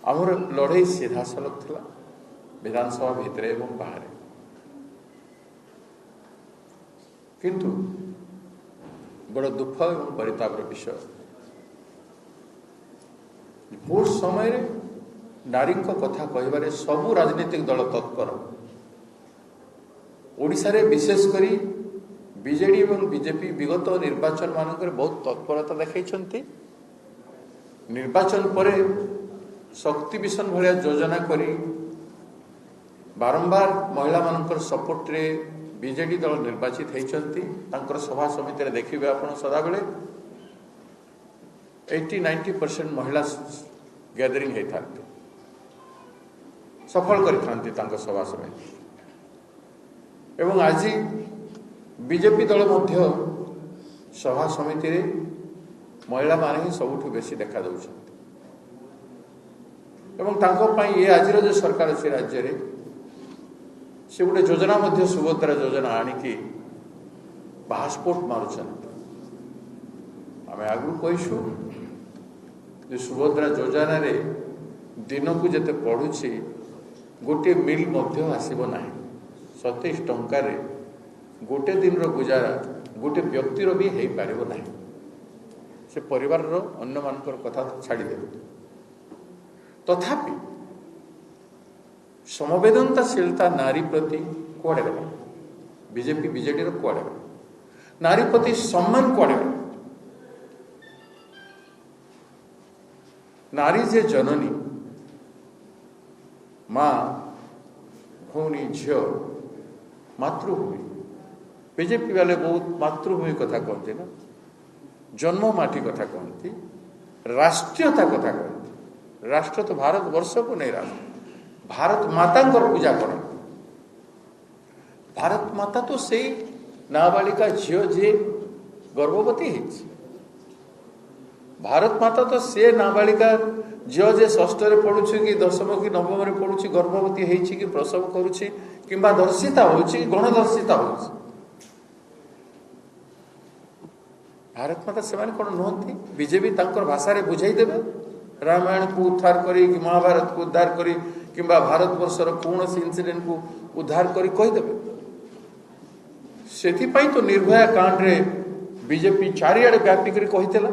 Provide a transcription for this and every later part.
आमर लड़ाई सीधा सलख था विधानसभा भितर एवं बाहर किंतु बड़ दुख एवं परितापर विषय भोट समय नारी कथा कहबारे सबू राजनीतिक दल तत्पर ओडिशा रे विशेषकर बीजेडी और बीजेपी विगत निर्वाचन मानक बहुत तत्परता देखते निर्वाचन पर शक्ति मिशन भाया योजना करी बारंबार महिला मान सपोर्ट रे बीजेडी दल निर्वाचित होती सभा समिति देखिए आप सदाबले 80-90% महिला गैदरिंग होता सफल कर सभा समिति एवं आज बीजेपी दल मध्य सभा समिति रे महिला माने ही सबुठ बेसी देखा दौरान एवं ये आज जो सरकार अच्छे राज्य रे से गोटे योजना मध्य सुभद्रा योजना आणिकी पासपोर्ट मारुचन आम आगु कहीशु सुभद्रा योजना रे दिन को जिते पढ़ुची गोटे मिल मध्य आसब ना 27 टंकार गोटे दिन गुजारा गोटे व्यक्तिर भी हो पार ना से परिवार अन्य मानकर कथा छाड़दे तथापि समवेदनशीलता नारी प्रति कुआड़े गला बीजेपी बीजेडी कुआड़े गला नारी प्रति सम्मान कुआड़े गला नारी जे जननी माँ भौणी झील मातृभूमि बीजेपी वाले बहुत मातृभूमि कथा कहते ना जन्ममाटी कथा कहती राष्ट्रीयता कथा कहती राष्ट्र तो भारत वर्ष को नहीं राष्ट्र भारत माता पूजा कर भारत माता तो से नाबालिका झील जे गर्भवती है भारत माता तो से नाबालिका झील जे षष्ठ पढ़ुची कि दशम कि नवम पढ़ुची गर्भवती है कि प्रसव करुच्ची कि दर्शिता होची गणदर्शिता होची भारत माता से कौन नुहति बीजेपी भाषा रे बुझाई देबे रामायण को उद्धार करी कि महाभारत को उद्धार करी कि भारत वर्षर कौन सी इनसीडेंट को उद्धार करी कहीदेवे से तो निर्भया कांड रे बीजेपी चारिआडे व्यापिक कहीला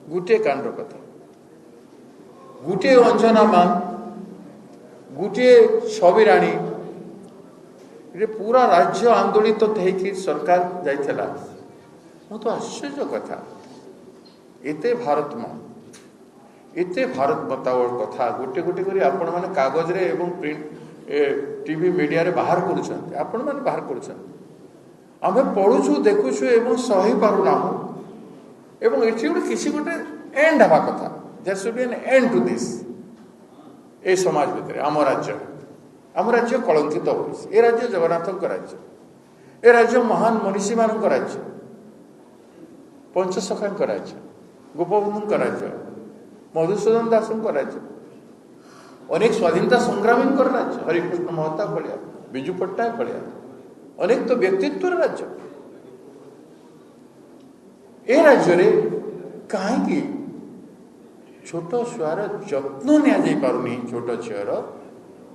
गोटे कांड कथा गोटे अंजना मां गोटे छविराणी रे पूरा राज्य आंदोलित होकर सरकार जाइला तो आश्चर्य कथा एते भारत मां एते भारत बताओ कथा गोटे गोटे करी आपण माने कागज रे एवं प्रिंट टीवी मीडिया रे बाहर करूछन आपण माने बाहर करूछन आमे पढुछु देखुछु एवं सही पारुना हो एवं एठी गोटे किसी गोटे एंड हवा कथा there should be an end to this ए समाज भितर आम राज्य कलंकित होइस ए राज्य जगन्नाथक राज्य ए राज्य महान मनीषी मानक राज्य पंचसखांक राज्य गोपबंधुक राज्य मधुसूदन दास राज्य अनेक स्वाधीनता संग्रामी राज्य हरिकृष्ण महताब भाया विजु पट्टनायक भाया अनेक तो व्यक्तित्व राज्य ए राज्य रे कहीं छोट छुआर जत्न नि पारुनी छोट झीर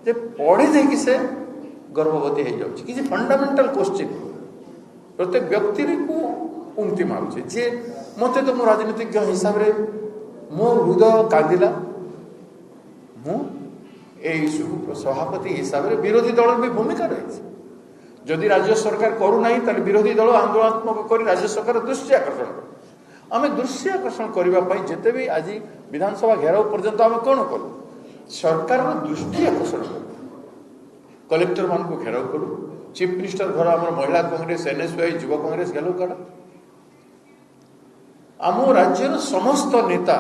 जे पढ़ी देकी से गर्भवती हो जाऊँ कि फंडामेंटाल क्वेश्चन प्रत्येक व्यक्ति को उमती मारुचे जे मत तो मो राजनीतिज्ञ हिसाब से मो हृदय कांदिला मु सभापति हिसाब से विरोधी दल भी भूमिका रही जदि राज्य सरकार करूना विरोधी दल आंदोलनात्मक कर राज्य सरकार दृष्टि आकर्षण कर आम दृष्टि आकर्षण करने जिते भी आज विधानसभा घेराव पर्यंत आम कौन करूँ सरकार दृष्टि आकर्षण करूँ कलेक्टर मान को घेराव करूँ चीफ मिनिस्टर घर आम महिला कांग्रेस एनएसयूआई युवा कांग्रेस घेराव करा आम राज्यर समस्त नेता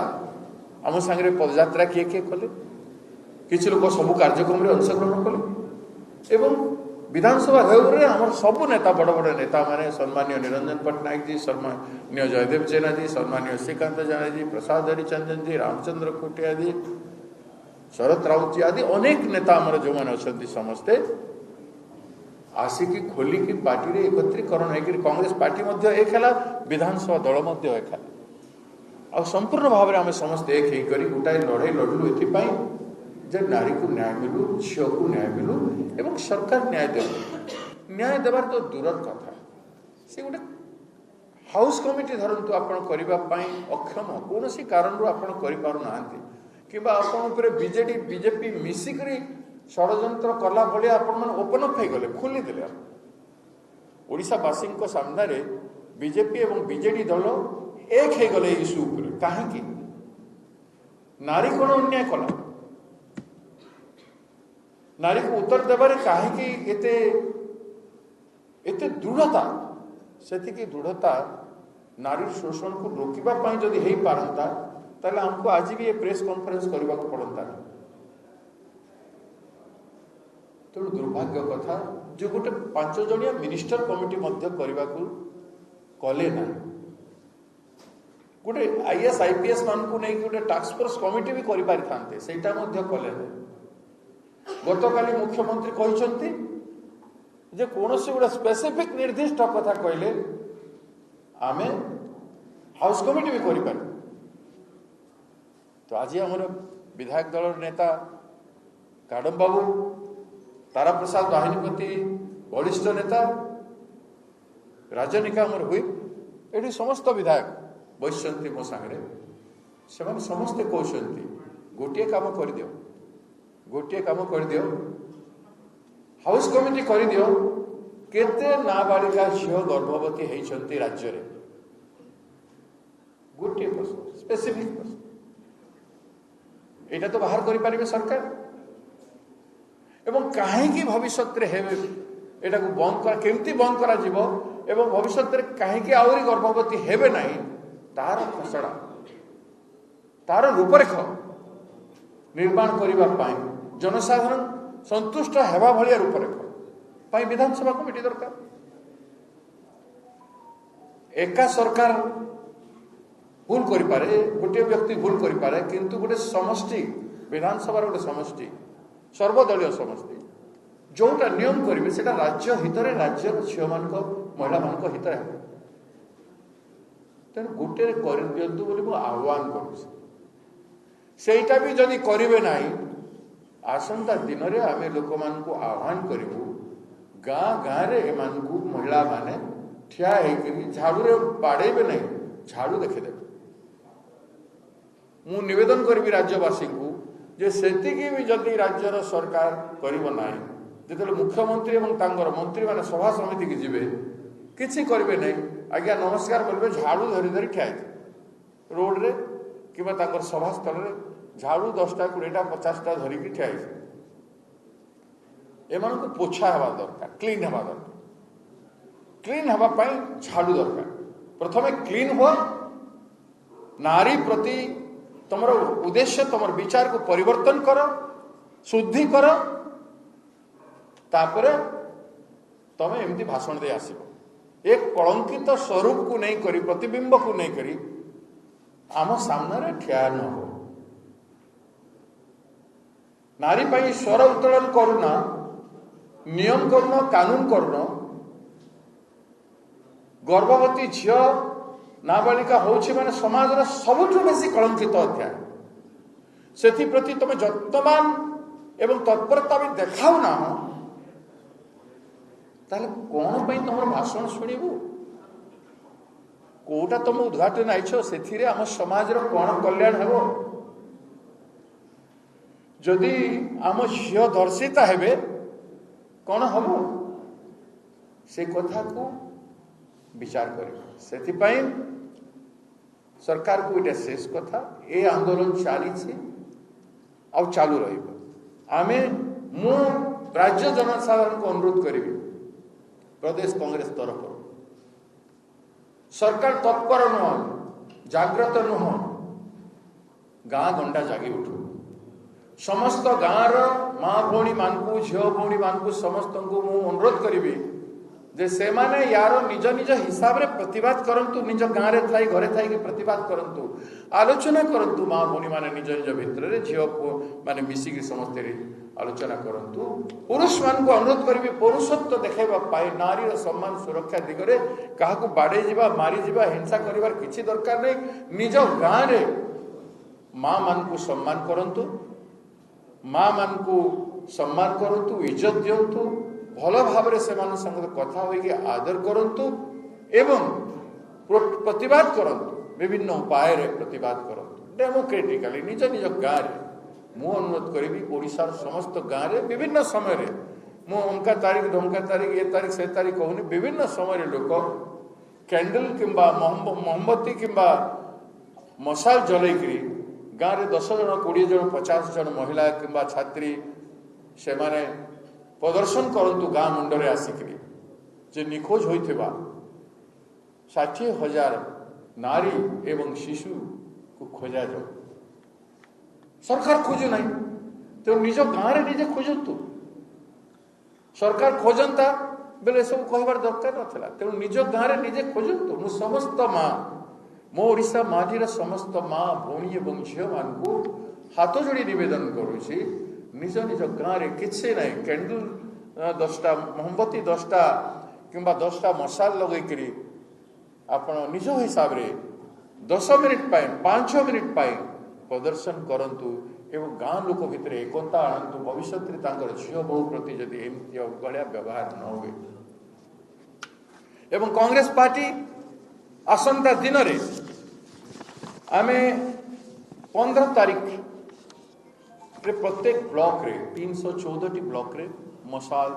आम सांगे पदयात्रा किए किए कले किसी लोग सबू कार्यक्रम में अंशग्रहण कले एवं विधानसभा घेराव आम सबू नेता बड़ बड़ नेता माने सम्मान्य निरंजन पट्टनायक जी सम्मान्य जयदेव जेना जी सम्मान्य श्रीकांत जेना जी प्रसाद हरिचंदन जी रामचंद्र खोटिया जी शरद राउत जी आदि अनेक नेता आमर जो मैंने अच्छा समस्ते आसिकी खोलिकी पार्टी एकत्रीकरण होकर कांग्रेस पार्टी एक है विधानसभा दल एक है आ संपूर्ण भाव में आम समस्त एक होकर गोटाए लड़ाई लड़लु एपाई जे नारी को न्याय मिलू झील को न्याय मिलू एवं सरकार न्याय देवार तो दूर कथा से गोटे हाउस कमिटी धरतु आपणी अक्षम कौन कारण आपना कि बीजेडी बीजेपी मिसिक षड्यंत्र कला भाई आपण ओपन अप हो गले खोलीदे ओडावासी सामने बीजेपी एवं बीजेडी दल एक हो गले इश्यू कहीं नारी कौन अन्याय कला नारी को उत्तर देवारे कहीं एते दृढ़ता से दृढ़ता नारी शोषण को रोकवा जदि हो पारंता ताले हमको आज भी ये प्रेस कॉन्फ्रेंस करने को पड़ता तेणु दुर्भाग्य कथा जो गोटे 5 जणिया मिनिस्टर कमिटी करने को कले ना गोटे आईएएस आईपीएस मान को नहीं गोटे टास्क फोर्स कमिटी भी करि पारि थांते सेटा कले ना गतकाली मुख्यमंत्री कहते जे कौन से गोटे स्पेसिफिक निर्दिष्ट कथा कहले आमे हाउस कमिटी भी करें तो आज आम विधायक दल नेता काडम बाबू तारा प्रसाद बाहिनीपति वरिष्ठ नेता राजनिका हुई ये समस्त विधायक बसते मो सागर से समस्ते कहते गोटे काम कर दियो गोटे काम कर दियो हाउस कमिटी कर दियो केते नाबालिका झील गर्भवती होती राज्य रे गोटे प्रश्न स्पेसिफिक प्रश्न एटा तो बाहर करि पारिबे सरकार एवं कहीं भविष्य एटा को बंद कर केमती बंद करा जीवो एवं भविष्य कहीं आहरी गर्भवती हेबे नहीं तार खसड़ा तार रूपरेख निर्माण करने जनसाधारण संतुष्ट हेबा भलिया रूपरेख विधानसभा कमिटी दरकार एका सरकार भूल करिपारे गोटे व्यक्ति भूल करिपारे किंतु गोटे समष्टि विधानसभा गोटे समष्टि सर्वदलीय समष्टि जोटा नियम करेंगे से राज्य हित राज्य झील मान महिला मान हित है तेणु गोटे कर दिंतु बोली आह्वान करूटा भी जदि करेंगे ना आसंता दिन में आम लोक मान आह्वान करूँ गाँ गाँव एमान महिला माने ठिया झाड़ू बाड़े नहीं झाड़ू देखीदे मु निवेदन करी राज्यवासी को जे सेतिकी भी जदि राज्यर सरकार करिबो नाही जेतले मुख्यमंत्री एवं तांगर मंत्री माने सभा समिति की जिबे किछि करिबे नहीं आज्ञा नमस्कार बोलबे झाड़ू धरी धरी ठिया रोड रे किबा तांगर सभा स्थल रे झाड़ू 10टा 20टा 50टा धरी की ठिया एमान को पोछा हेबा दरकार क्लीन हेबा दरकार क्लीन हेबा पई झाड़ू दरकार प्रथमे क्लीन हो नारी प्रति तुम उद्देश्य तुम विचार को परिवर्तन कर शुद्धि कर तापर तुम एमती भाषण दे आसब एक कलंकित स्वरूप को नहीं करी प्रतिबिंब को नहीं करी आम सामने ठिया न हो नारी पाई स्वर उत्तोलन करूना नियम करूना कानून करूना गर्भवती झील नाबालिका होछि माने समाज सबुठु बेसी कलंकित अध्याय से प्रति तुम जत्नवान एवं तत्परता भी देखाऊ ना ताले कौन पे तुम भाषण शुणु कोटा तुम उद्घाटन आईछ से आम समाज कौन कल्याण हेबो जदि आम झील दर्शिता हेबे कौन हम से कथा को विचार कर सरकार को ये शेष कथा ये आंदोलन चली आ चालू रमे मु राज्य जनसाधारण को अनुरोध करी प्रदेश कांग्रेस तरफ सरकार तत्पर नुह जाग्रत नुह गाँ गंडा जागी उठू समस्त गाँव माँ भौणी मान झील भौणी मान समस्त को मु अनुरोध करी जे से माने यार निज निज हिसाब रे प्रतिवाद करंतु निज गाँ रे थाई घरे थाई कि प्रतिवाद करंतु आलोचना करंतु माँ भौणी माने निज निज भितर रे झियो माने मिसिकी समस्ते रे आलोचना करंतु पुरुष मान को अनुरोध करिबि पुरुषत्व देखाइबा पाए नारी रो सम्मान सुरक्षा दिगरे काहाकू बाडे जिबा मारी जिबा हिंसा करिवार किछि दरकार नै निज गाँ रे माँ मान को सम्मान करंतु माँ मान को सम्मान करंतु इज्जत दियंतु भल भाव से कथा होइके आदर करंतु एवं प्रतिवाद करंतु विभिन्न उपाय रे प्रतिवाद करंतु डेमोक्रेटिकली निज निज गाँ रे मु अनुरोध करी ओडिशार समस्त गाँ रे विभिन्न समय रे मु अमका तारीख ढमका तारीख ये तारीख से तारीख कहूनी विभिन्न समय रे लोक कैंडल किंबा मोमबत्ती किंबा मशाल जलैकरी गाँ रे 10 जन 20 जन 50 जन महिला किंबा छात्री से माने प्रदर्शन करंतु गाँ मुंडरे आसिकरी जे निखोज होइथिबा 60,000 नारी एवं शिशु को खोजा जाओ सरकार खोजु नहीं तो निज गाँ रे निजे खोजंतु सरकार खोजंता बेले सब कहबार दरकार नथला तेणु निज गाँ रे निजे खोजंतु मु समस्त माँ मो ओडिशा माझीर समस्त माँ भौणी एवं झियो मान को हाथ जोड़ी निवेदन करुछि निज निज गाँ रे किसी ना कैंडल 10टा मोमबत्ती 10टा किंबा 10टा मशाल लगैकरी आपण निज हिसाब रे 10 मिनिट पाए 5 मिनिट पाए प्रदर्शन करंतु एवं गाँ लोक भितर एकता आणंतु भविष्य रे तांकर झियो बहु प्रति जदि एमती अवगळ्या व्यवहार न हुए एवं कांग्रेस पार्टी आसंता दिन रे आमे 15 तारीख रे प्रत्येक ब्लॉक रे 314 ब्लॉक रे मशाल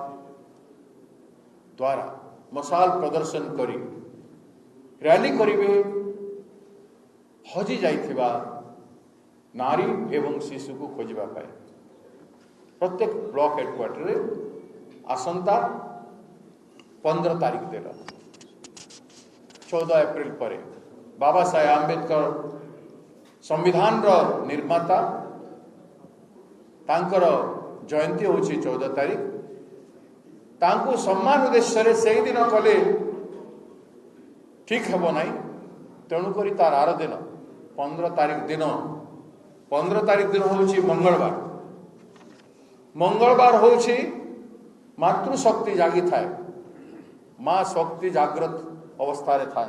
द्वारा मशाल प्रदर्शन करी रैली करिवे हजी जाइथिबा नारी एवं शिशु को खोजबा पाए प्रत्येक ब्लॉक हेडक्वार्टर रे आसंता 15 तारीख देला 14 एप्रिल पर बाबा साहेब आंबेडकर संविधान रो निर्माता तांकर जयंती होची 14 तारीख तांको सम्मान उद्देश्य रे से दिन कले ठीक हेबो नाही तेणु करी तार आर दिन 15 तारीख दिन होची मंगलवार होची मातृशक्ति जागी थाए माँ शक्ति जागृत अवस्था रे था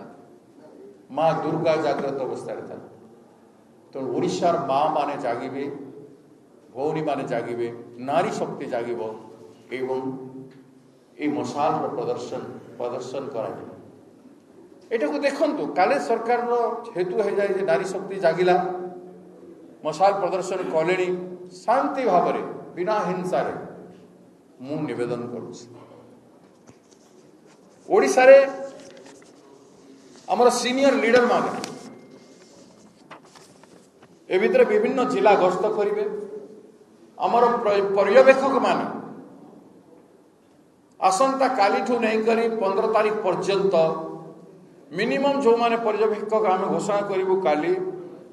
माँ दुर्गा जागृत अवस्था रे था तो ओडिशार माँ माने जागिबे भौणी माने जागिबे नारी शक्ति जागिब एवं ए मशाल प्रदर्शन कराइबे एटा को देखंतु काले सरकार रो हेतु हे जाय जे नारी शक्ति जागिला मशाल प्रदर्शन कलेनी शांति भाव रे बिना हिंसा रे मु निवेदन करूछी ओडिसा रे हमर सीनियर लीडर माने ए भितर विभिन्न जिला गस्त करिवे हमर पर्यवेक्षक माने आसंता काली ठू नहीं करी 15 तारीख पर्यंत मिनिमम जो माने पर्यवेक्षक आम घोषणा करूँ काली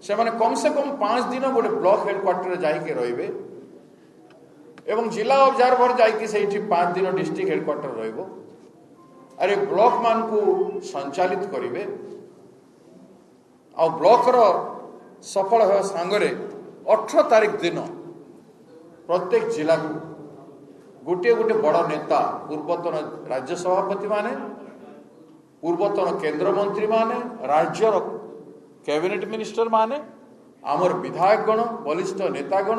से माने कम से कम 5 दिन गोटे ब्लॉक हेडक्वार्टर जाइके रहिबे एवं जिला ऑब्जर्वर जाइके सेठी 5 दिन डिस्ट्रिक्ट हेडक्वार्टर रहिबो अरे ब्लॉक मान को संचालित करिवे आ ब्लॉक रो सफल हो सांगरे 18 तारीख दिन प्रत्येक जिला को गोटे गोटे बड़ नेता पूर्वतन राज्य सभापति माने पूर्वतन केंद्र मंत्री माने राज्य कैबिनेट मिनिस्टर माने आमर विधायक गण वरिष्ठ नेता गण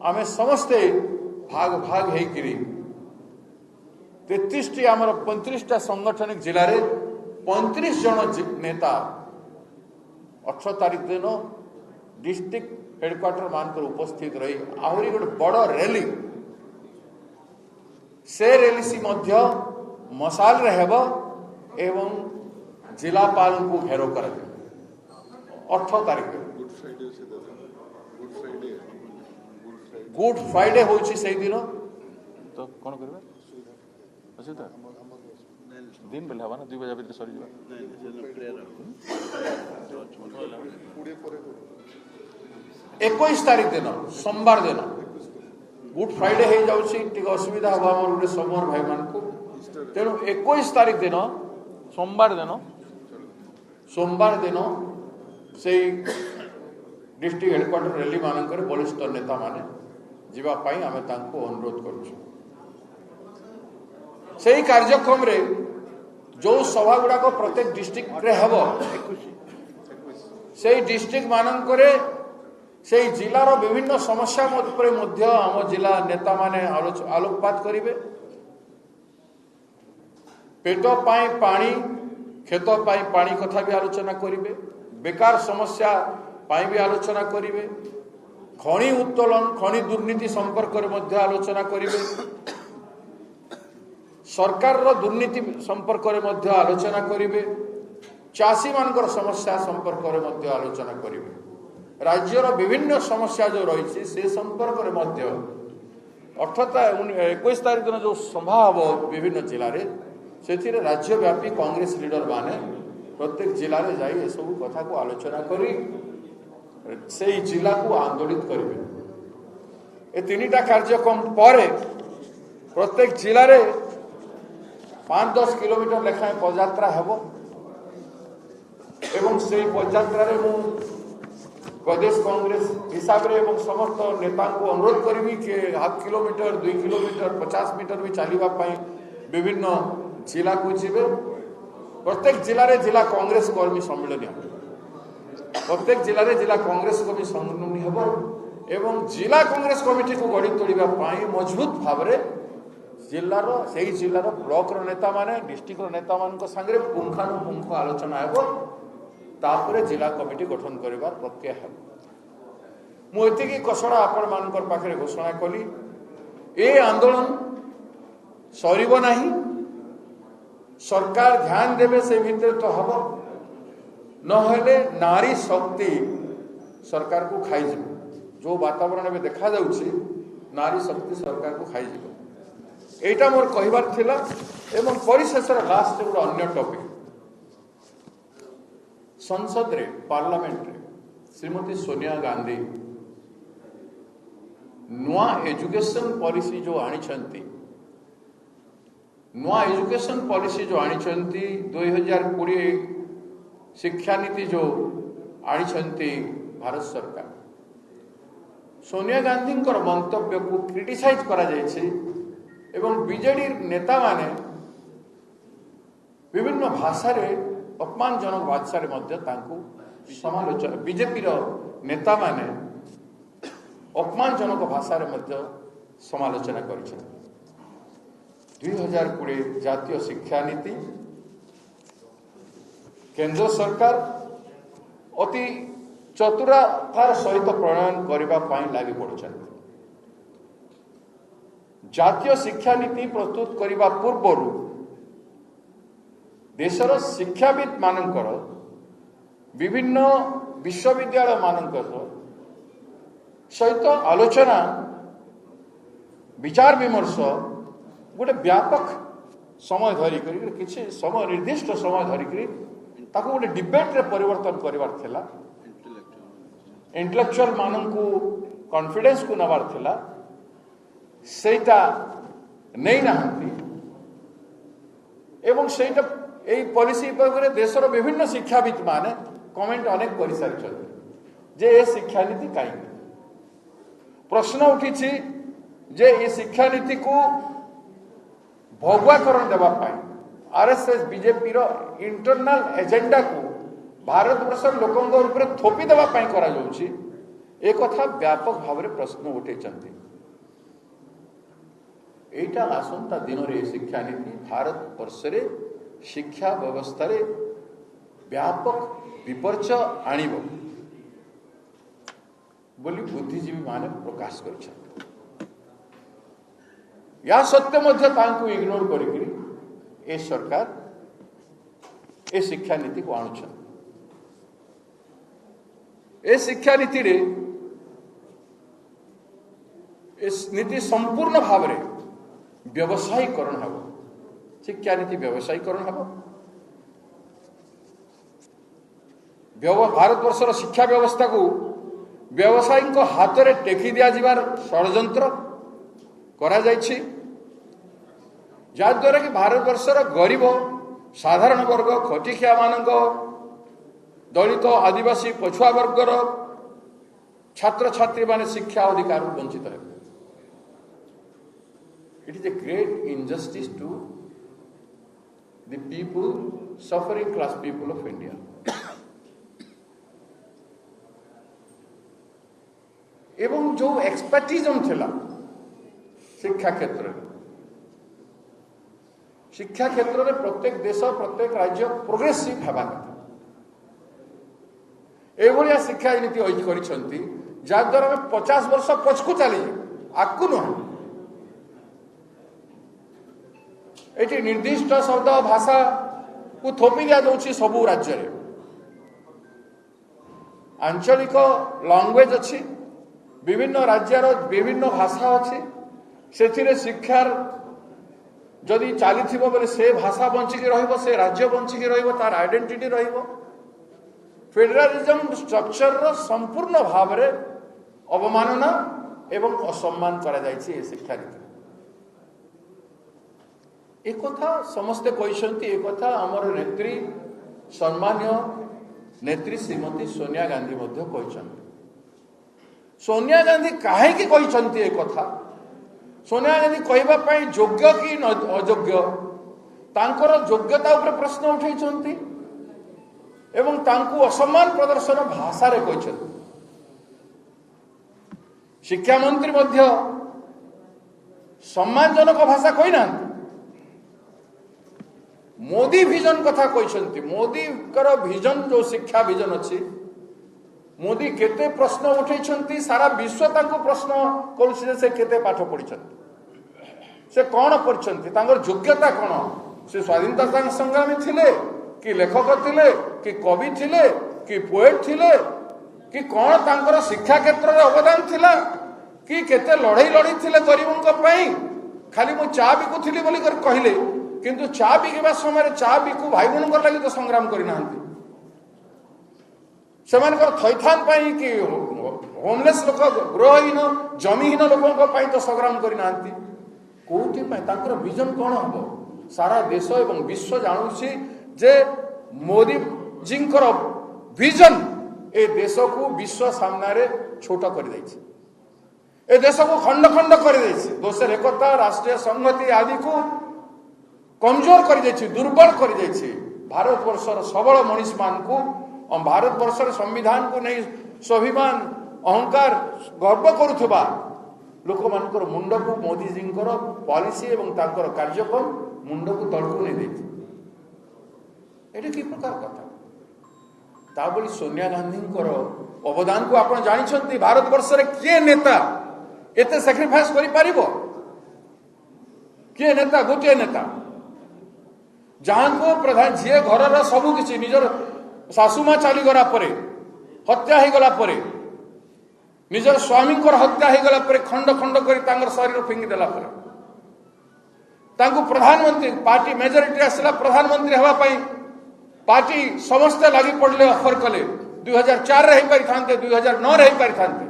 आमे समस्ते भाग भाग हेकरी 33 आमर 35 संगठनिक जिले रे 35 जन नेता 18 तारीख दिन डिस्ट्रिक्ट हेडक्वार्टर मान उपस्थित रही आहरी गोटे बड़ रैली से रैली सी मध्य मशाल रे हेबो एवं जिलापाल को घेरो कर 18 तारीख गुड फ्राइडे होची से दिन तो कौन करबे अछि त दिन बेला हवा ना 2 बजे भीतर सरी जबा 21 तारीख दिन सोमवार दिन गुड फ्राइडे हो जाउची टिक असुविधा हवा हमर गोटे समर भाई मान को तेणु 21 तारीख दिन सोमवार दिन से डिस्ट्रिक्ट हेडक्वार्टर रैली मानक वरिष्ठ नेता माने जीवाई आम अनुरोध करुँ से कार्यक्रम रे जो सभा गुड़ाक प्रत्येक डिस्ट्रिक्ट रे हम से डिस्ट्रिक्ट मानक से जिलार विभिन्न समस्या आम जिला नेता माने आलोकपात करेंगे पेट पाई पानी खेत पाई पानी कथा भी आलोचना करेंगे बेकार समस्या पाई भी आलोचना करेंगे खनि उत्तोलन खनि दुर्नीति संपर्क में आलोचना करेंगे सरकार दुर्नीति संपर्क में आलोचना करेंगे चाषी मान समस्या संपर्क में आलोचना करेंगे राज्यर विभिन्न समस्या जो रही से संपर्क में 21 तारीख दिन जो सभा हम विभिन्न जिले में से राज्यव्यापी कांग्रेस लीडर माने प्रत्येक जिले में जाई सब कथा को आलोचना करी से जिला को आंदोलित करेंगे ए 3टा कार्यक्रम पर प्रत्येक जिले में 5-10 किलोमीटर लेखाएं पदयात्रा हेब एवं से पदयात्रा प्रदेश कांग्रेस हिसाब से समस्त नेता को अनुरोध करी कि 1/2 किलोमीटर 2 किलोमीटर 50 मीटर भी चलने विभिन्न जिला को जीवे प्रत्येक जिले में जिला कांग्रेस कर्मी सम्मिलन हम प्रत्येक जिले में जिला कांग्रेस कर्मी सम्मिलन हम एवं जिला कांग्रेस कमिटी को गढ़ी तोड़ाई मजबूत भाव में जिलार से जिलार ब्लॉक नेता माने डिस्ट्रिक्ट नेता मान संगे पुंखानुपुंख आलोचना हो तापर जिला कमिटी गठन कर प्रक्रिया है मुझे घोषणा आपण मान पाखे घोषणा कली ए आंदोलन सरीब नहीं सरकार ध्यान देवे से भितर तो हम नहेले नारी शक्ति सरकार को खाई जो वातावरण में देखा जाउछि नारी शक्ति सरकार को खाई एटा मोर कहबार थिला एवं परिशेषर लास्ट गोटे अन्य टॉपिक संसद रे पार्लियामेंट रे श्रीमती सोनिया गांधी नुआ एजुकेशन पॉलिसी जो आनी नुआ एजुकेशन पॉलिसी जो आनी 2020 शिक्षा नीति जो आनी भारत सरकार सोनिया गांधी मंतव्य को क्रिटिसाइज करा जायछि एवं बीजेडी नेता माने विभिन्न भाषा रे अपमानजनक भाषा रे मध्य तांको समालोचना बीजेपी नेता माने अपमानजनक भाषा रे मध्य समालोचना करिछन 2020 जातीय शिक्षा नीति केंद्र सरकार अति चतुरतार सहित प्रणयन करने लगी पड़छन जातीय शिक्षा नीति प्रस्तुत करने पूर्व देशर शिक्षाविद मानकर विभिन्न विश्वविद्यालय मानकर सहित आलोचना विचार विमर्श गोटे व्यापक समय धरिक किसी समय निर्दिष्ट समय धरिक गोटे डिबेट रे परिवर्तन करवार थिला इंटेलेक्चुअल मानन को कॉन्फिडेंस को नबार थिला सेटा नहीं नाहंती एवं सेटा एई पॉलिसी पर देशर विभिन्न शिक्षाविद माने कमेंट अनेक कर सारी जे ए शिक्षा नीति कहीं प्रश्न उठी जे ये शिक्षा नीति को भगुआकरण देवाई आरएसएस बीजेपी रो इंटरनल एजेंडा को भारत वर्षर लोकों ऊपर थोपी देवाई करा जाउछि ए कथा व्यापक भाव में प्रश्न उठे एटा आसंता दिन रे शिक्षा नीति भारत वर्ष रे शिक्षा व्यवस्था रे व्यापक विपर्य आनिबो बोली बुद्धिजीवी माने प्रकाश कर या सत्य मध्य तांको इग्नोर करिकरी ए सरकार ए शिक्षा नीति को आणुछन ए शिक्षा नीति रे इस नीति संपूर्ण भाव रे व्यवसायीकरण हम शिक्षा नीति व्यवसायीकरण हम भारत वर्षर शिक्षा व्यवस्था को व्यवसायी हाथ में टेकी दिया षड्यंत्र करा जायछि जहाद्वारा कि भारतवर्षर गरीब साधारण वर्ग खटिखिया मानक दलित आदिवासी पछुआ वर्गर छात्र छात्री माने शिक्षा अधिकार वंचित है। It is a great injustice to the people suffering class people of India. एवं जो एक्सपर्टिजम थिला शिक्षा क्षेत्र में, शिक्षा क्षेत्र में प्रत्येक देश प्रत्येक राज्य प्रोग्रेसिव हेबा कथा एभलिया शिक्षा नीति करिसंती जहाद्वारा 50 वर्ष पछकु चली आकु नुह। एटी निर्दिष्ट शब्द भाषा को थोपी दिया जाउछि सबु राज्य रे। आंचलिक लैंग्वेज अच्छी, विभिन्न राज्यर विभिन्न भाषा अच्छी, से शिक्षार जदि चली बोले से भाषा बंचिकी रहिबो, से राज्य बंचिकी रहिबो, तार आइडेंटिटी रहिबो। फेडरालिज्म स्ट्रक्चर रो संपूर्ण भाव रे अवमानना एवं असम्मान करा जायछि ए शिक्षा नीति। एक कथा समस्ते कहिसंती, एक कथा हमर नेत्री सम्मान्य नेत्री श्रीमती सोनिया गांधी मध्य कहिसंती। सोनिया गांधी काहे की कहिसंती ए कथा? सोनिया गांधी कहबा पई योग्य कि अयोग्य तांकर योग्यता ऊपर प्रश्न उठैछंती एवं तांकु असम्मान प्रदर्शन भाषा रे कहिसंती। शिक्षा मंत्री मध्य सम्मानजनक भाषा कहि ना। मोदी विजन कथा कहिसंती। मोदी कर विजन जो शिक्षा विजन अछि, मोदी केते प्रश्न उठैछंती, सारा विश्व तांको प्रश्न करूछि से केते पाठ पढिछंती, से कौन पढ़छंती, तांकर योग्यता कौन, से स्वाधीनता संग्रामी थिले कि लेखक थिले कि कवि थिले कि पोएट थिले कि कौन तांकर शिक्षा क्षेत्र में अवदान थिला कि केते लड़ाई लड़ी थिले गरीबों पई। खाली मु चा बिकुथिली बोली कर कहले, किंतु चा बिकवा समय चा बिकु भाई बहन लगी तो संग्राम करि नाहंती। सेमानकर थैथान पाई कि होमलेस लोक गृहहीन जमीहीन लोकों पाई तो संग्राम करि नाहंती। कोठी पाई तांकर विजन कौन हबो? सारा देश एवं विश्व जानुछि जे मोदी जींकर विजन ए देश को विश्व सामना रे छोट कर दैछि, ए देश को खंड खंड कर दैछि, देशर एकता राष्ट्रीय संहति आदि को कमजोर कर दैछि, दुर्बल कर दैछि। भारतवर्षर सबल मनीष मान को भारतवर्षर संविधान को नहीं स्वाभिमान अहंकार गर्व करुथबा लोक मानकर मुंड को मोदी जींकर पॉलिसी एवं तांकर कार्यक्रम मुंड को तळकु नहीं दैछि। एटा कि प्रकार कथा? ताबली सोनिया गांधी अवदान को आपण जानिछंती। भारतवर्ष रे के नेता एते सैक्रिफाइस करि पारिबो? के नेता? गोटे नेता जहां को प्रधान जे घर सबु किछि निजर सासुमा चली गला परे, हत्या हो गला परे, निजर स्वामी हत्या हो गला परे, खंड खंड करि तांगर शरीर फिंगी देला परे, तांको प्रधानमंत्री पार्टी मेजोरिटी आसला प्रधानमंत्री हवा पई पार्टी समस्ते लगी पड़े ऑफर कले 2004 रे पारि थांते, 2009 रे पारि थांते,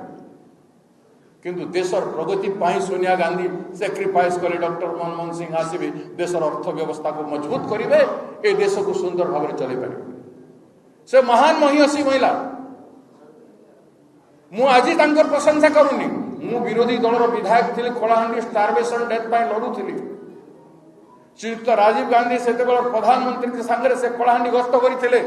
किंतु देशर प्रगति पाई सोनिया गांधी सैक्रिफाइस कले। डॉक्टर मनमोहन सिंह आसीबे देशर अर्थ व्यवस्था को मजबूत करिवे, ए देश को सुंदर भाव चले पारे। से महान महिषी महिला, मु आज तांकर प्रशंसा करूनी। मु विरोधी दलर विधायक थिली, कलाहांडी स्टारवेशन डेथ पाई लडुथिली। श्रीयुक्त राजीव गांधी से प्रधानमंत्री के सांगरे से कलाहांडी गस्त करथिले।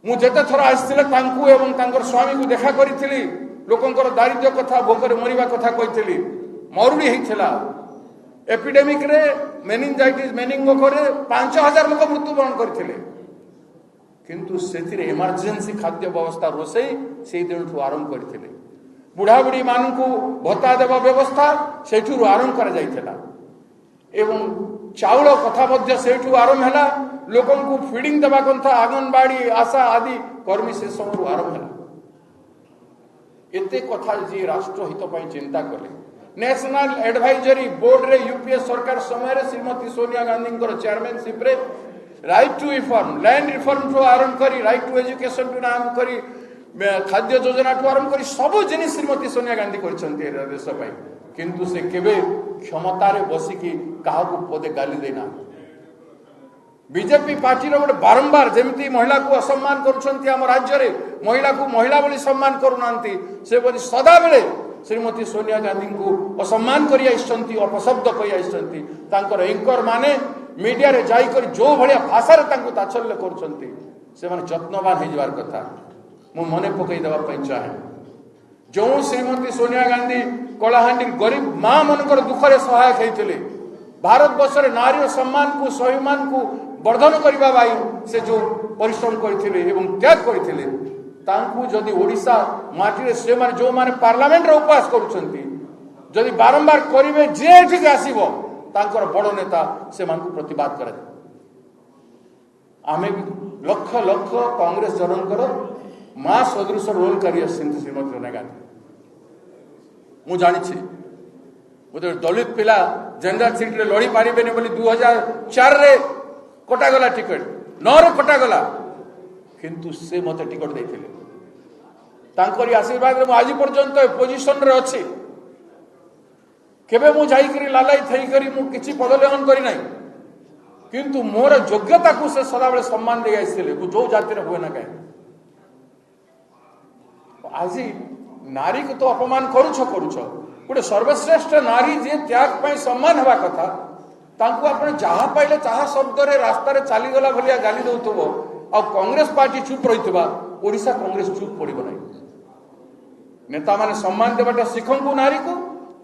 मु जेते थरा आसिले तांकु एवं तांकर स्वामी को देखा करिथिली, लोकंकर दारिद्र्य कथा भोकर मरिबा कथा कहिथिली। मरुड़ी हेइथिला, एपिडेमिक रे मेनिंजाइटिस मेनिंगो रे 5000 लोक मृत्युवरण करथिले, किंतु सेथिरे इमरजेंसी खाद्य व्यवस्था रोसई से दिन आरंभ करथिले। बुढ़ा बुढ़ी मान को भत्ता देवा व्यवस्था सेठू आरंभ कर जाइथिला एवं चाउल कथा मध्य सेठू आरंभ हैला। लोकन को फीडिंग देवा कथा आंगनबाड़ी आशा आदि कर्मी से सब आरंभ हैला। एते कथा जी राष्ट्र हित पई चिंता कले। नेशनल एडवाइजरी बोर्ड रे यूपीए सरकार समय रे श्रीमती सोनिया गांधी चेयरमैनशिप रे right to reform, land reform ठू आरंभ करी, राइट टू एजुकेशन ठू आरंभ करी, खाद्य योजना ठू आरंभ करी सब जिनिस श्रीमती सोनिया गांधी करछंती देश पई। किंतु से केबे क्षमतार बसिकी क्या पदे गाली देना बीजेपी पार्टी गोटे बारंबार जमी महिला को असम्मान कर राज्य में महिला को महिला बोली सम्मान करूना से बोली सदा बेले श्रीमती सोनिया गांधी को असम्मान कर अपशब्द कही एंकर माने मीडिया रे जाकर जो भाया भाषा तात्सल्य कर जत्नवान हो कथा मु मन पकई देवाई चाहे जो श्रीमती सोनिया गांधी कलाहांडी गरीब माँ मनकर दुखरे सहायक होते भारत वर्ष नारी सम्मान को स्वाभिमान को वर्धन करने से जो परिश्रम करते त्याग करते जदि ओडिशा माटी से जो माने पार्लियामेंट रे उपवास करुछंती बारंबार करेंगे जे आसब तांकर बड़ नेता से प्रतिवाद कर आमे लक्ष लक्ष कांग्रेस जनकर माँ सदृश रोल कर श्रीमती सोनिया गांधी मु जानी गोटे दलित पिला जनरल सीट रे लड़ी पारिबेनी बोली 2004 रे कटागला टिकट 9 रे कटागला किंतु से मते टिकट देथिले तांकरी आशीर्वाद रे मु आज पर्यंत पोजीशन रे अछि केबे मु जाई करी लालाई थई करी मु किछि पदलेहन करी नाही किंतु मोर योग्यता को से सदा बेले सम्मान दे आइसिले जो जाति रे होय ना काहे आज नारी को तो अपमान करुछ गोटे सर्वश्रेष्ठ नारी जे त्याग पाई सम्मान हवा कथा तांको आपण जहा पाइले चाहा शब्द रे रास्ता रे चली गला भलिया गाली दउतबो आ कांग्रेस पार्टी चुप रहितबा ओडिशा कांग्रेस चुप पड़िबो नै नेता माने सम्मान देबाटा शिखंकु नारी को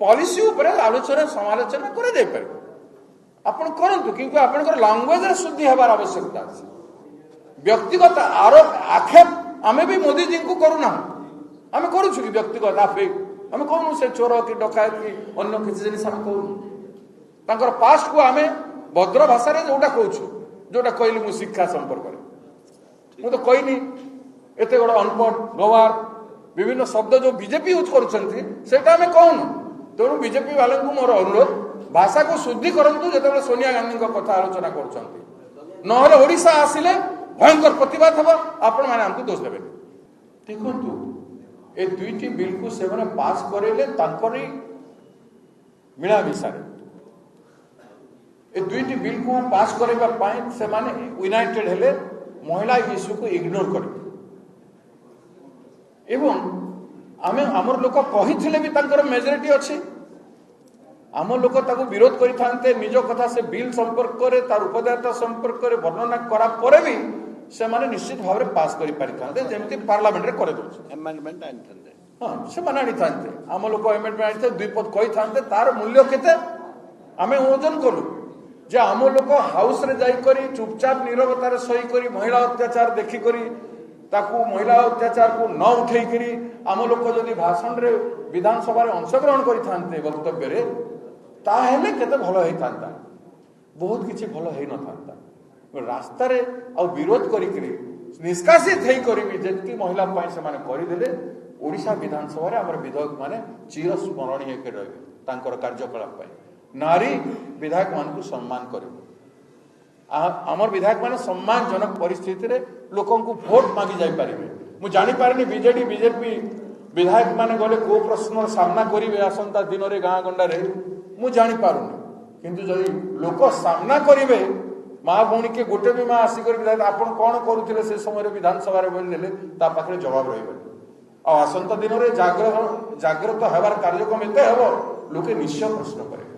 पॉलिसी ऊपर आलोचना समालोचना करे दे पारे आपण करंतु किंतु आपनकर लैंग्वेज रे शुद्धि हबार आवश्यकता अछि व्यक्तिगत आरोप आक्षेप आमे भी मोदी जी को करूना आम करूँ कि व्यक्तिगत आफेक आम कहूँ से चोर कि डकायत कि अन्य किसी जिनिस आम कहूँ पास्ट को आम भद्र भाषा जोटा कहूँ जोटा कहली मु शिक्षा संपर्क में तो कहनी एत बड़ा अनपढ़ गवार विभिन्न शब्द जो बीजेपी यूज करा कहूँ तेणु बीजेपी वाले को मोर अनुरोध भाषा को शुद्धि करूँ जो सोनिया गांधी कथा आलोचना कर ओडिशा आसिले भयंकर प्रतिवाद हम आपण मैंने आमको दोष देवे देखु ए दुईटी बिल को से पास करेले तांकरी मिलामिशा ए दुईटी बिल को पास करबा पाई से माने यूनाइटेड हेले महिला इश्यू को इग्नोर कर एवं आमे हमर लोक कहिथिले भी तांकर मेजॉरिटी अछि आम लोक ताको विरोध करिथांते निज कथा से बिल संपर्क करे तार उपदेयता संपर्क करे वर्णना करा परे भी से माने निश्चित भाव में पास करि पारिथांते जेमति पार्लियामेंट रे करे दोछ अमेंडमेंट आनिथांते हां से माने आनिथांते आम लोक अमेंडमेंट आनिथे दुई पद कहिथांते तार मूल्य केते आमे ओजन करू जे आम लोक हाउस रे जाई करी चुपचाप नीरवता रे सही करी महिला अत्याचार देखि करी ताकू महिला अत्याचार को न उठेई करी आम लोक जदि भाषण रे विधानसभा रे अंशग्रहण करिथांते वक्तव्य रे ताहेले केते भलो हेइथांता बहुत किछि भलो हेइ न थांता रास्ता रे आ विरोध करी निष्कासित हेइ करी जेति महिला पाई से माने करि देले ओडिशा विधानसभा रे हमर विधायक माने चिर स्मरणीय के रहबे तांकर कार्यकलाप पाई नारी विधायक मान को सम्मान करिबो हमर विधायक माने सम्मानजनक परिस्थिति रे लोकन को वोट मांगी जाई पारिबे मु जानि पारनी बीजेडी बीजेपी विधायक माने गले को प्रश्न सामना करिवे आसंता दिन रे गां गंडा रे मु जानि पारुनी किंतु जदि लोक सामना करिवे माँ भौणी के गोटे भी माँ आसिक विधायक आपण कौन करुले से समय विधानसभा बोले पाखे जवाब रसंत दिन में जागृत हबार कार्यक्रम एत हम लोके निश्चय प्रश्न करेंगे।